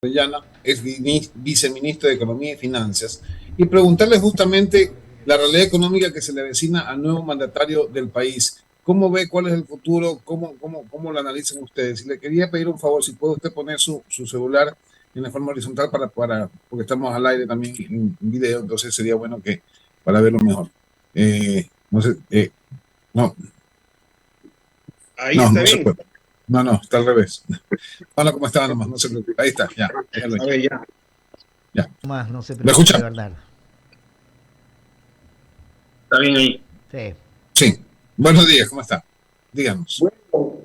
Orellana, es viceministro de Economía y Finanzas, y preguntarle justamente la realidad económica que se le avecina al nuevo mandatario del país. ¿Cómo ve cuál es el futuro? ¿Cómo lo analizan ustedes? Y le quería pedir un favor, si puede usted poner su celular en la forma horizontal porque estamos al aire también en video, entonces sería bueno que para verlo mejor. No sé, no, Ahí no, está no se bien. puede. No, está al revés. Hola, ¿cómo está nomás? No se preocupe. Ahí está, ya, déjalo ahí. A ver, ya. Ya. Más, no se ¿Me preocupe, escucha? Bernardo. Está bien ahí. Sí. Sí. Buenos días, ¿cómo está? Díganos. Bueno,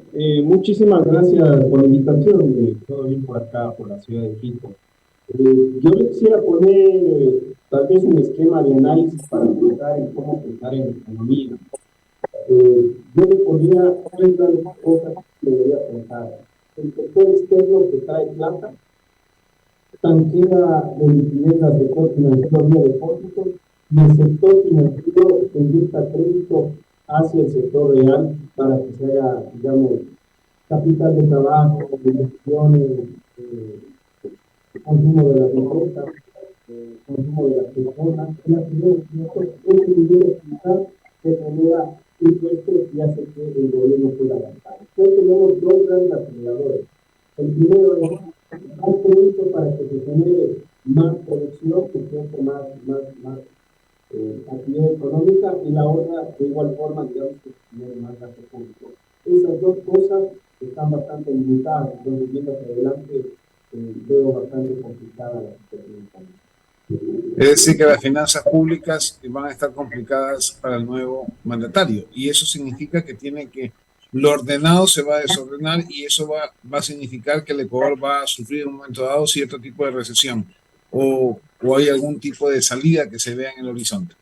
muchísimas gracias por la invitación. Todo bien por acá, por la ciudad de Quito. Yo le quisiera poner tal vez un esquema de análisis para pensar en cómo pensar en economía. Yo le ponía tres grandes cosas que debería pensar. El sector externo que trae plata, tanquea de liquidez al sector financiero vía depósitos y el sector financiero que inyecta crédito hacia el sector real para que se haga, digamos, capital de trabajo, inversiones, eh, consumo de las empresas, consumo de las personas, y a su vez, ese dinero fiscal se genera impuestos y hace que el gobierno pueda gastar. Entonces tenemos dos grandes aceleradores. El primero es más crédito para que se genere más producción, que sea más actividad económica, y la otra, de igual forma, digamos, que se genere más gasto público. Esas dos cosas están bastante limitadas, entonces viendo hacia adelante veo bastante complicada la situación. Es decir, que las finanzas públicas van a estar complicadas para el nuevo mandatario y eso significa que lo ordenado se va a desordenar y eso va a significar que el Ecuador va a sufrir en un momento dado cierto tipo de recesión o hay algún tipo de salida que se vea en el horizonte.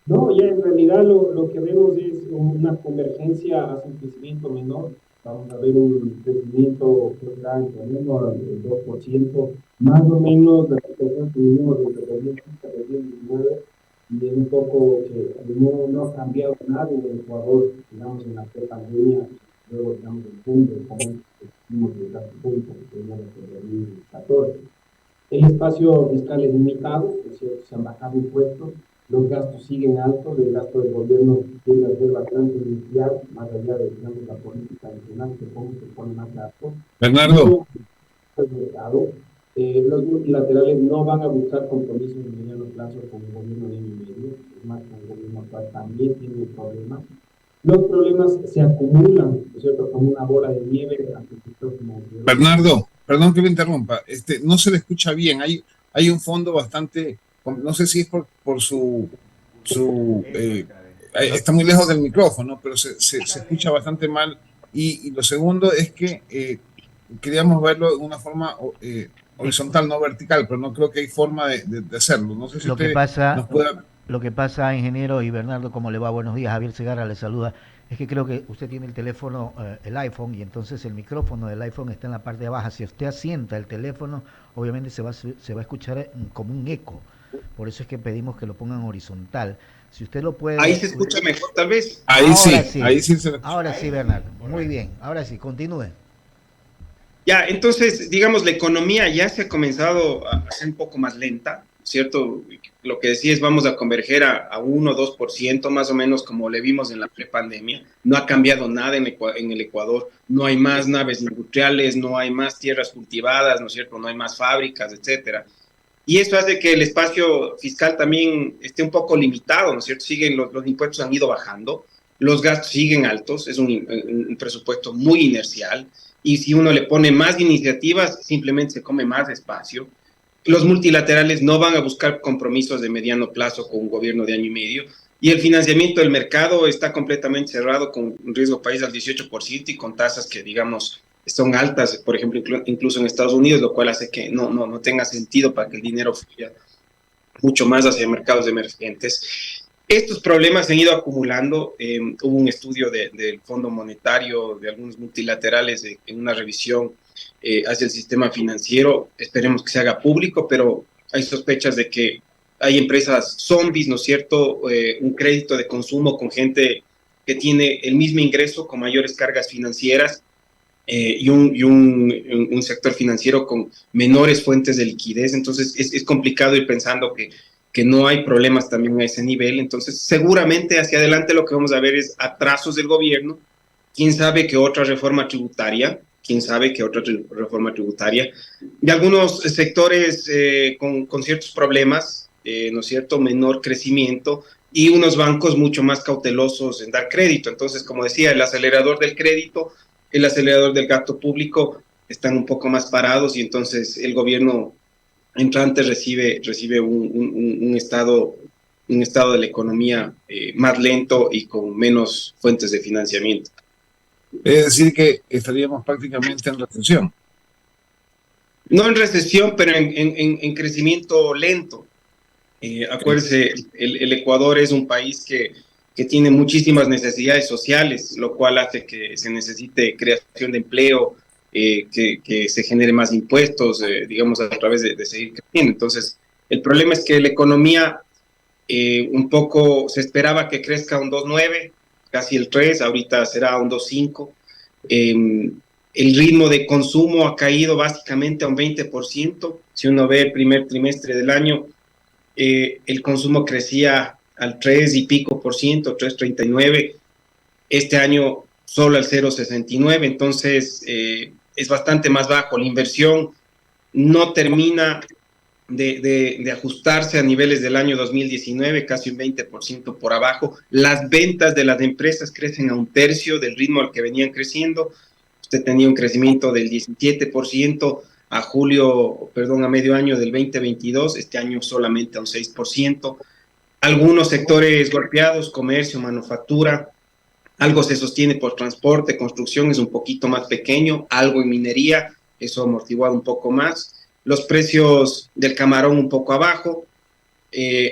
No, ya en realidad lo que vemos es una convergencia hacia un crecimiento menor. Vamos a ver un crecimiento que está en torno al 2%, más o menos la situación que vivimos desde 2015 a 2019, y es un poco que no ha cambiado nada en el Ecuador, digamos, en la pre-pandemia, luego, digamos, el boom del momento que tuvimos de gasto público que teníamos en 2014. El espacio fiscal es limitado, es cierto, se han bajado impuestos, los gastos siguen altos, el gasto del gobierno tiende a ser bastante inicial, más allá de, digamos, la política nacional que pone más gastos. No Bernardo, veo el mercado. Los multilaterales no van a buscar compromisos de mediano plazo con el gobierno de año y medio, es más, con el gobierno actual también tiene problemas. Los problemas se acumulan, ¿no es cierto?, como una bola de nieve ante el sector financiero. Bernardo, perdón que me interrumpa, no se le escucha bien, hay un fondo bastante, no sé si es por No, está muy lejos del micrófono, pero se escucha bastante mal. Y lo segundo es que queríamos verlo de una forma horizontal, no vertical, pero no creo que hay forma de hacerlo. No sé si lo que usted pasa, nos puede... lo que pasa, ingeniero y Bernardo, ¿cómo le va? Buenos días, Javier Segarra le saluda. Es que creo que usted tiene el teléfono, el iPhone, y entonces el micrófono del iPhone está en la parte de abajo. Si usted asienta el teléfono, obviamente se va a escuchar como un eco. Por eso es que pedimos que lo pongan horizontal. Si usted lo Ahí puede... se escucha mejor, tal vez. Ahí sí se le escucha. Ahora sí, Bernardo. Muy bien, ahora sí, continúe. Ya, entonces, digamos, la economía ya se ha comenzado a ser un poco más lenta, ¿cierto? Lo que decía es vamos a converger a 1 o 2% más o menos como le vimos en la prepandemia. No ha cambiado nada en el Ecuador. No hay más naves industriales, no hay más tierras cultivadas, ¿no es cierto? No hay más fábricas, etcétera. Y eso hace que el espacio fiscal también esté un poco limitado, ¿no es cierto? Los impuestos han ido bajando, los gastos siguen altos, es un presupuesto muy inercial, y si uno le pone más iniciativas, simplemente se come más espacio. Los multilaterales no van a buscar compromisos de mediano plazo con un gobierno de año y medio, y el financiamiento del mercado está completamente cerrado con un riesgo país al 18% y con tasas que, digamos, son altas, por ejemplo, incluso en Estados Unidos, lo cual hace que no tenga sentido para que el dinero fluya mucho más hacia mercados emergentes. Estos problemas se han ido acumulando. Hubo un estudio del Fondo Monetario, de algunos multilaterales, en una revisión hacia el sistema financiero. Esperemos que se haga público, pero hay sospechas de que hay empresas zombies, ¿no es cierto? Un crédito de consumo con gente que tiene el mismo ingreso con mayores cargas financieras un sector financiero con menores fuentes de liquidez. Entonces es complicado ir pensando que no hay problemas también a ese nivel. Entonces seguramente hacia adelante lo que vamos a ver es atrasos del gobierno. Quién sabe qué otra reforma tributaria, de algunos sectores con ciertos problemas, ¿no es cierto?, menor crecimiento, y unos bancos mucho más cautelosos en dar crédito. Entonces, como decía, el acelerador del crédito, el acelerador del gasto público están un poco más parados, y entonces el gobierno entrante recibe un estado de la economía más lento y con menos fuentes de financiamiento. Es decir, que estaríamos prácticamente en recesión. No en recesión, pero en crecimiento lento. Acuérdese, el Ecuador es un país que tiene muchísimas necesidades sociales, lo cual hace que se necesite creación de empleo, que se genere más impuestos, digamos, a través de seguir creciendo. Entonces, el problema es que la economía un poco se esperaba que crezca un 2,9, casi el 3, ahorita será un 2,5. El ritmo de consumo ha caído básicamente a un 20%. Si uno ve el primer trimestre del año, el consumo crecía al 3 y pico por ciento, 3,39. Este año solo al 0,69. Entonces es bastante más bajo. La inversión no termina de ajustarse a niveles del año 2019, casi un 20% por abajo. Las ventas de las empresas crecen a un tercio del ritmo al que venían creciendo. Usted tenía un crecimiento del 17% a medio año del 2022, este año solamente a un 6%. Algunos sectores golpeados, comercio, manufactura, algo se sostiene por transporte, construcción es un poquito más pequeño, algo en minería, eso ha amortiguado un poco más. Los precios del camarón un poco abajo,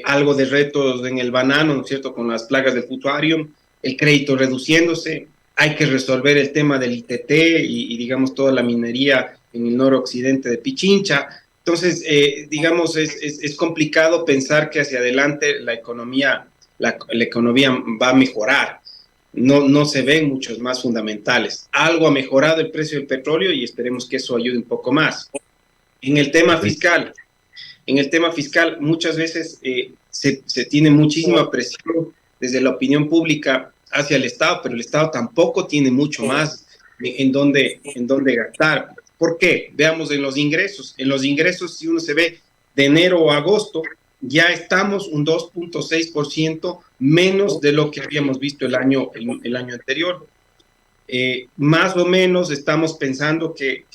algo de retos en el banano, ¿no es cierto?, con las plagas del Fusarium, el crédito reduciéndose. Hay que resolver el tema del ITT y digamos, toda la minería en el noroccidente de Pichincha. Entonces, digamos, es complicado pensar que hacia adelante la economía va a mejorar. No se ven muchos más fundamentales. Algo ha mejorado el precio del petróleo y esperemos que eso ayude un poco más. En el tema fiscal, muchas veces se tiene muchísima presión desde la opinión pública hacia el Estado, pero el Estado tampoco tiene mucho más en dónde gastar. ¿Por qué? Veamos en los ingresos. En los ingresos, si uno se ve de enero a agosto, ya estamos un 2,6% menos de lo que habíamos visto el año anterior. Más o menos estamos pensando que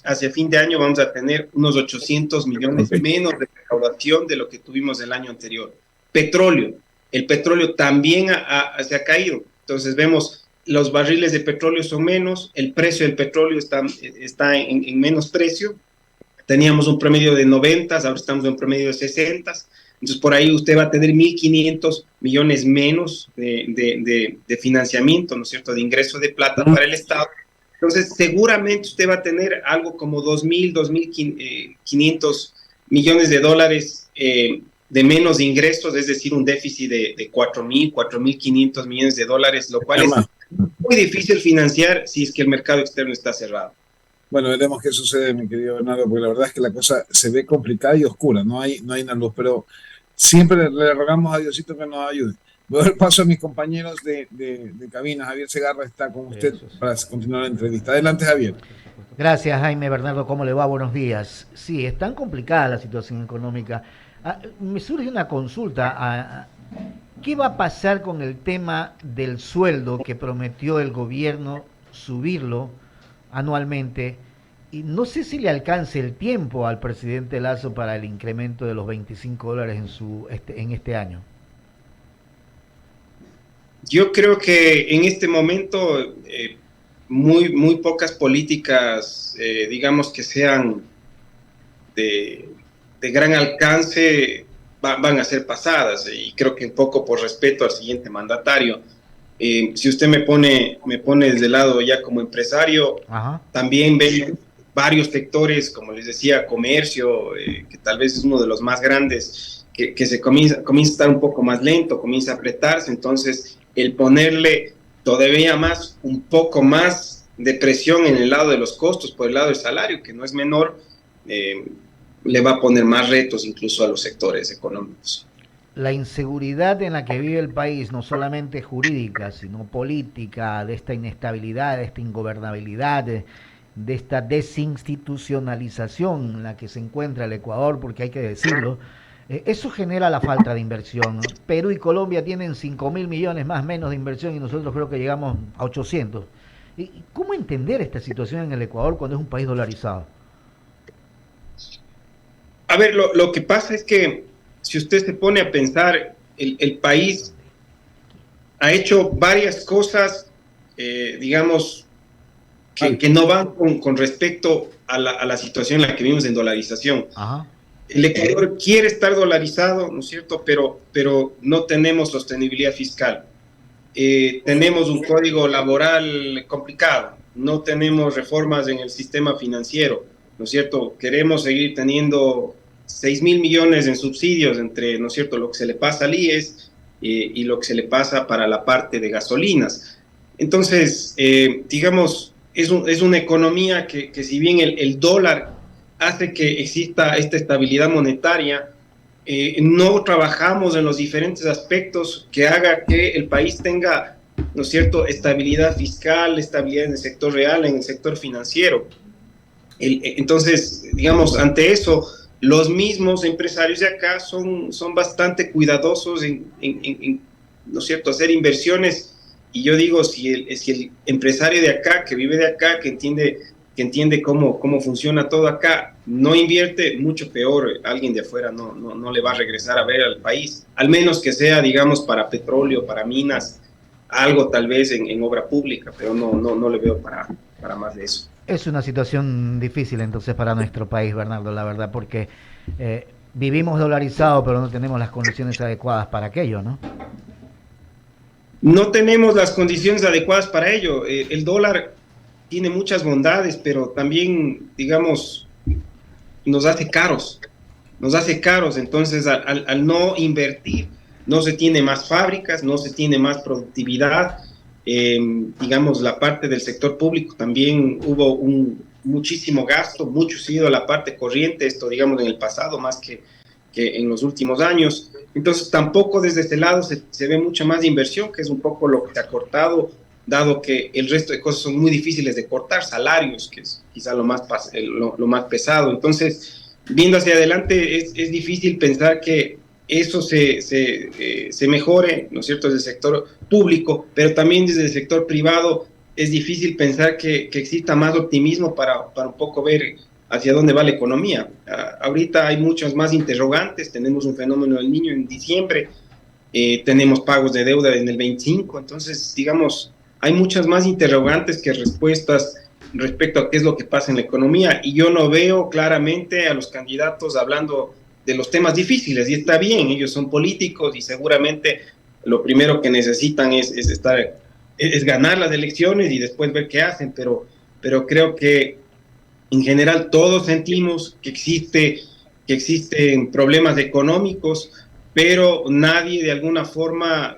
hacia fin de año vamos a tener unos 800 millones menos de recaudación de lo que tuvimos el año anterior. Petróleo. El petróleo también se ha caído. Entonces vemos los barriles de petróleo son menos, el precio del petróleo está en menos precio. Teníamos un promedio de 90, ahora estamos en un promedio de 60. Entonces por ahí usted va a tener 1.500 millones menos de financiamiento, ¿no es cierto?, de ingreso de plata para el Estado. Entonces seguramente usted va a tener algo como 2.500 millones de dólares de menos de ingresos, es decir, un déficit de 4.500 millones de dólares, lo cual es muy difícil financiar si es que el mercado externo está cerrado. Bueno, veremos qué sucede, mi querido Bernardo, porque la verdad es que la cosa se ve complicada y oscura, no hay una luz, pero siempre le rogamos a Diosito que nos ayude. Voy a dar paso a mis compañeros de cabina. Javier Segarra está con usted para continuar la entrevista. Adelante, Javier. Gracias, Jaime. Bernardo, ¿cómo le va? Buenos días. Sí, es tan complicada la situación económica. Me surge una consulta. ¿Qué va a pasar con el tema del sueldo que prometió el gobierno subirlo anualmente? Y no sé si le alcance el tiempo al presidente Lasso para el incremento de los $25 en este año. Yo creo que en este momento muy pocas políticas, digamos, que sean de gran alcance van a ser pasadas, y creo que un poco por respeto al siguiente mandatario. Si usted me pone desde el lado ya como empresario, también ven varios sectores, como les decía, comercio, que tal vez es uno de los más grandes, que se comienza a estar un poco más lento, comienza a apretarse. Entonces el ponerle todavía un poco más de presión en el lado de los costos, por el lado del salario, que no es menor, le va a poner más retos incluso a los sectores económicos. La inseguridad en la que vive el país, no solamente jurídica, sino política, de esta inestabilidad, de esta ingobernabilidad, de esta desinstitucionalización en la que se encuentra el Ecuador, porque hay que decirlo, eso genera la falta de inversión. Perú y Colombia tienen 5.000 millones más menos de inversión y nosotros creo que llegamos a 800. ¿Y cómo entender esta situación en el Ecuador cuando es un país dolarizado? A ver, lo que pasa es que si usted se pone a pensar, el país ha hecho varias cosas, digamos, que no van con respecto a la situación en la que vivimos en dolarización. Ajá. El Ecuador quiere estar dolarizado, ¿no es cierto? Pero no tenemos sostenibilidad fiscal. Tenemos un código laboral complicado, no tenemos reformas en el sistema financiero, ¿no es cierto? Queremos seguir teniendo 6.000 millones en subsidios entre, ¿no es cierto?, lo que se le pasa al IES y lo que se le pasa para la parte de gasolinas. Entonces, digamos, es una economía que si bien el dólar hace que exista esta estabilidad monetaria, no trabajamos en los diferentes aspectos que haga que el país tenga, ¿no es cierto?, estabilidad fiscal, estabilidad en el sector real, en el sector financiero. Entonces, digamos, ante eso, los mismos empresarios de acá son bastante cuidadosos en, ¿no es cierto?, hacer inversiones. Y yo digo, si el empresario de acá, que vive de acá, que entiende cómo funciona todo acá, no invierte, mucho peor, alguien de afuera no le va a regresar a ver al país, al menos que sea, digamos, para petróleo, para minas, algo tal vez en obra pública, pero no le veo para más de eso. Es una situación difícil entonces para nuestro país, Bernardo, la verdad, porque vivimos dolarizados, pero no tenemos las condiciones adecuadas para aquello, ¿no? No tenemos las condiciones adecuadas para ello. El dólar tiene muchas bondades, pero también, digamos, nos hace caros. Entonces, al no invertir, no se tiene más fábricas, no se tiene más productividad. Digamos, la parte del sector público también hubo muchísimo gasto, mucho ha sido la parte corriente, esto, digamos, en el pasado, más que en los últimos años. Entonces, tampoco desde este lado se ve mucha más inversión, que es un poco lo que se ha cortado, dado que el resto de cosas son muy difíciles de cortar, salarios, que es quizá lo más pesado. Entonces, viendo hacia adelante, es difícil pensar que eso se mejore, ¿no es cierto?, desde el sector público, pero también desde el sector privado es difícil pensar que exista más optimismo para un poco ver hacia dónde va la economía. Ahorita hay muchos más interrogantes, tenemos un fenómeno del Niño en diciembre, tenemos pagos de deuda en el 25, entonces, digamos, hay muchas más interrogantes que respuestas respecto a qué es lo que pasa en la economía, y yo no veo claramente a los candidatos hablando de los temas difíciles, y está bien, ellos son políticos y seguramente lo primero que necesitan es ganar las elecciones y después ver qué hacen, pero creo que en general todos sentimos que existen problemas económicos, pero nadie de alguna forma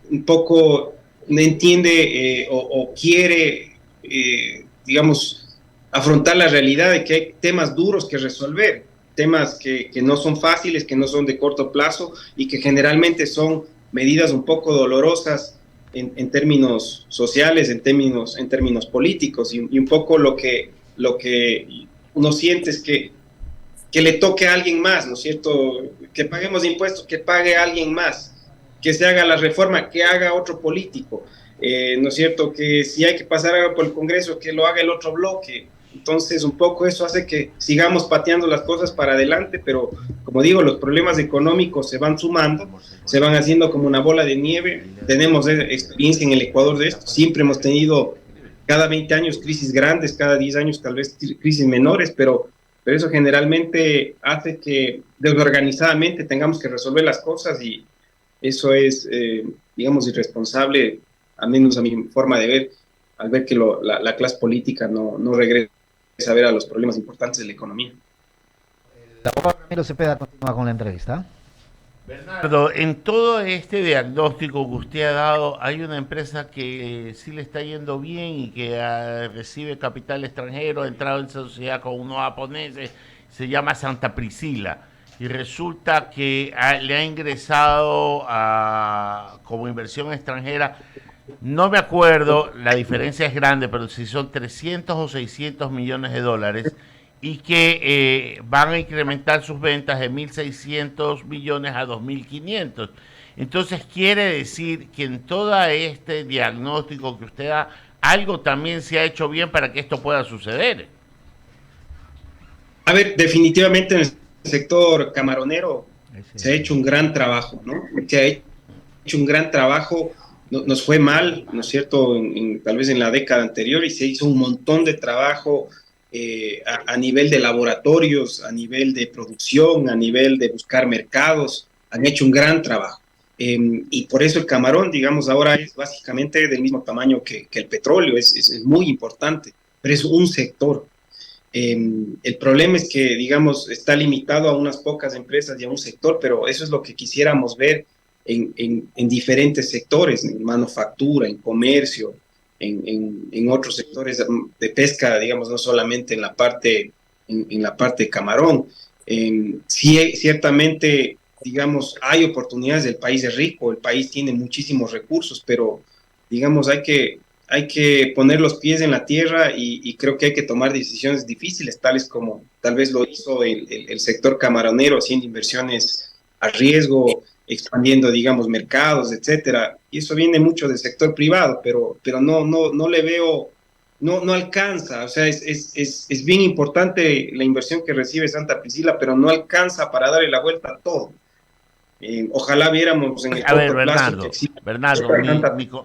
un poco entiende o quiere, digamos, afrontar la realidad de que hay temas duros que resolver, temas que no son fáciles, que no son de corto plazo y que generalmente son medidas un poco dolorosas en términos sociales, en términos políticos, y un poco lo que uno siente es que le toque a alguien más, ¿no es cierto? Que paguemos impuestos, que pague a alguien más, que se haga la reforma, que haga otro político, ¿no es cierto? Que si hay que pasar algo por el Congreso, que lo haga el otro bloque. Entonces, un poco eso hace que sigamos pateando las cosas para adelante, pero como digo, los problemas económicos se van sumando, se van haciendo como una bola de nieve. Tenemos experiencia en el Ecuador de esto, siempre hemos tenido cada 20 años crisis grandes, cada 10 años tal vez crisis menores, pero eso generalmente hace que desorganizadamente tengamos que resolver las cosas, y eso es, digamos, irresponsable, al menos a mi forma de ver, al ver que la clase política no regresa a ver a los problemas importantes de la economía. El abogado Ramiro Cepeda continúa con la entrevista. Bernardo, en todo este diagnóstico que usted ha dado, hay una empresa que sí le está yendo bien y que recibe capital extranjero, ha entrado en sociedad con unos japoneses, se llama Santa Priscila. Y resulta que le ha ingresado como inversión extranjera, no me acuerdo, la diferencia es grande, pero si son 300 o 600 millones de dólares y que van a incrementar sus ventas de 1.600 millones a 2.500. Entonces quiere decir que en todo este diagnóstico que usted da, algo también se ha hecho bien para que esto pueda suceder. A ver, definitivamente en el sector camaronero se ha hecho un gran trabajo, ¿no? Se ha hecho un gran trabajo, nos fue mal, ¿no es cierto?, tal vez en la década anterior, y se hizo un montón de trabajo a nivel de laboratorios, a nivel de producción, a nivel de buscar mercados, han hecho un gran trabajo. Y por eso el camarón, digamos, ahora es básicamente del mismo tamaño que el petróleo, es muy importante, pero es un sector. El problema es que, digamos, está limitado a unas pocas empresas y a un sector, pero eso es lo que quisiéramos ver en diferentes sectores, en manufactura, en comercio, en otros sectores de pesca, digamos, no solamente en la parte de camarón. Sí, ciertamente, digamos, hay oportunidades, el país es rico, el país tiene muchísimos recursos, pero, digamos, hay que poner los pies en la tierra y creo que hay que tomar decisiones difíciles, tales como tal vez lo hizo el sector camaronero, haciendo inversiones a riesgo, expandiendo, digamos, mercados, etcétera. Y eso viene mucho del sector privado, pero no le veo, no alcanza. O sea, es bien importante la inversión que recibe Santa Priscila, pero no alcanza para darle la vuelta a todo. Ojalá viéramos en el A ver, corto plazo que Bernardo,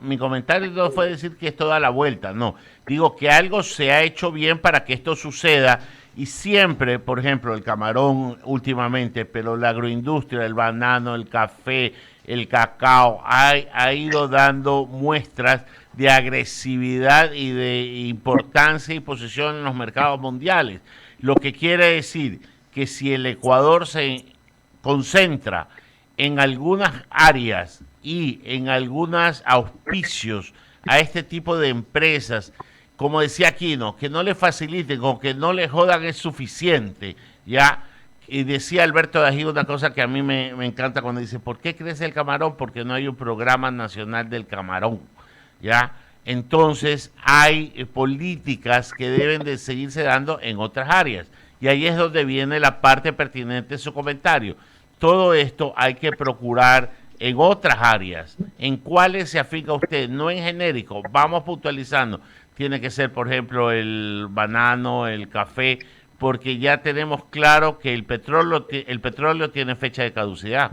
mi comentario no fue decir que esto da la vuelta, no. Digo que algo se ha hecho bien para que esto suceda y siempre, por ejemplo, el camarón últimamente, pero la agroindustria, el banano, el café, el cacao, ha ido dando muestras de agresividad y de importancia y posición en los mercados mundiales. Lo que quiere decir que si el Ecuador se concentra en algunas áreas y en algunos auspicios a este tipo de empresas, como decía Aquino, que no le faciliten, con que no le jodan es suficiente, ¿ya? Y decía Alberto Dají una cosa que a mí me encanta cuando dice, ¿por qué crece el camarón? Porque no hay un programa nacional del camarón, ¿ya? Entonces hay políticas que deben de seguirse dando en otras áreas. Y ahí es donde viene la parte pertinente de su comentario. Todo esto hay que procurar en otras áreas. ¿En cuáles se afinca usted? No en genérico, vamos puntualizando. Tiene que ser, por ejemplo, el banano, el café, porque ya tenemos claro que el petróleo tiene fecha de caducidad.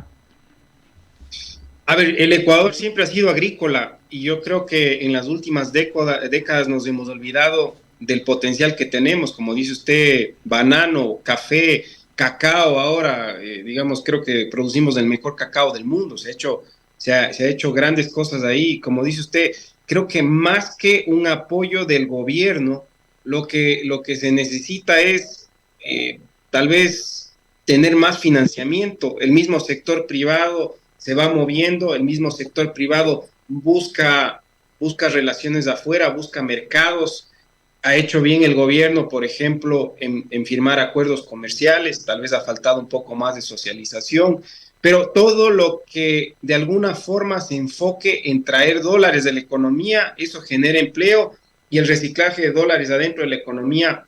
A ver, el Ecuador siempre ha sido agrícola y yo creo que en las últimas décadas nos hemos olvidado del potencial que tenemos, como dice usted, banano, café, cacao. Ahora, digamos, creo que producimos el mejor cacao del mundo. Se ha hecho grandes cosas ahí. Como dice usted, creo que más que un apoyo del gobierno, lo que se necesita es tal vez tener más financiamiento. El mismo sector privado se va moviendo, el mismo sector privado busca relaciones de afuera, busca mercados. Ha hecho bien el gobierno, por ejemplo, en firmar acuerdos comerciales, tal vez ha faltado un poco más de socialización, pero todo lo que de alguna forma se enfoque en traer dólares de la economía, eso genera empleo y el reciclaje de dólares adentro de la economía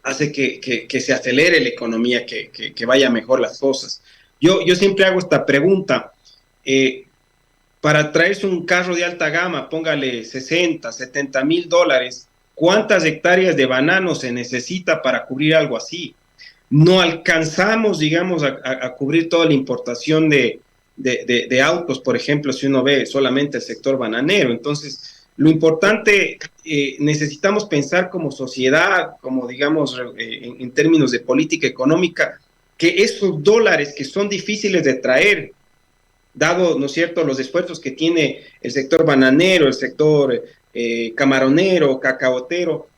hace que se acelere la economía, que vaya mejor las cosas. Yo siempre hago esta pregunta. Para traerse un carro de alta gama, póngale 60, 70 mil dólares, ¿cuántas hectáreas de banano se necesita para cubrir algo así? No alcanzamos, digamos, a cubrir toda la importación de autos, por ejemplo, si uno ve solamente el sector bananero. Entonces, lo importante, necesitamos pensar como sociedad, como digamos, en términos de política económica, que esos dólares que son difíciles de traer, dado, ¿no es cierto?, los esfuerzos que tiene el sector bananero, el sector camaronero, cacaotero,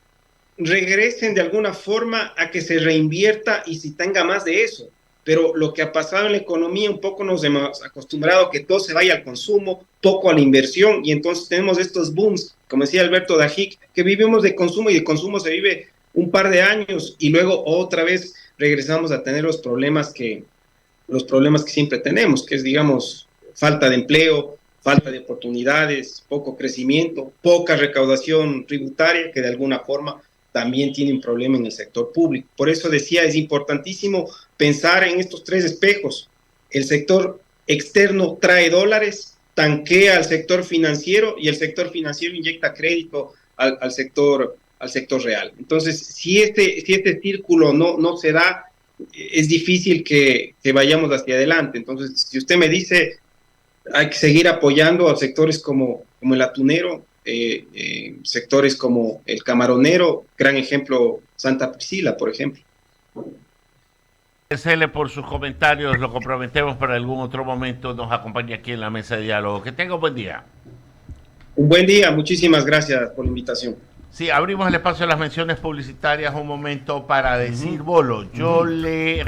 regresen de alguna forma a que se reinvierta y si tenga más de eso. pero lo que ha pasado en la economía un poco nos hemos acostumbrado a que todo se vaya al consumo, poco a la inversión, y entonces tenemos estos booms, como decía Alberto Dajic, que vivimos de consumo y de consumo se vive un par de años y luego otra vez regresamos a tener los problemas que siempre tenemos, que es, digamos, falta de empleo, falta de oportunidades, poco crecimiento, poca recaudación tributaria, que de alguna forma también tiene un problema en el sector público. Por eso decía, es importantísimo pensar en estos tres espejos. El sector externo trae dólares, tanquea al sector financiero y el sector financiero inyecta crédito al sector real. Entonces, si este círculo no se da, es difícil que vayamos hacia adelante. Entonces, si usted me dice, hay que seguir apoyando a sectores como el atunero, sectores como el camaronero, gran ejemplo, Santa Priscila, por ejemplo. Agradecerle por sus comentarios, lo comprometemos para algún otro momento, nos acompañe aquí en la mesa de diálogo. Que tenga un buen día. Un buen día, muchísimas gracias por la invitación. Sí, abrimos el espacio de las menciones publicitarias un momento para decir, Bolo, yo le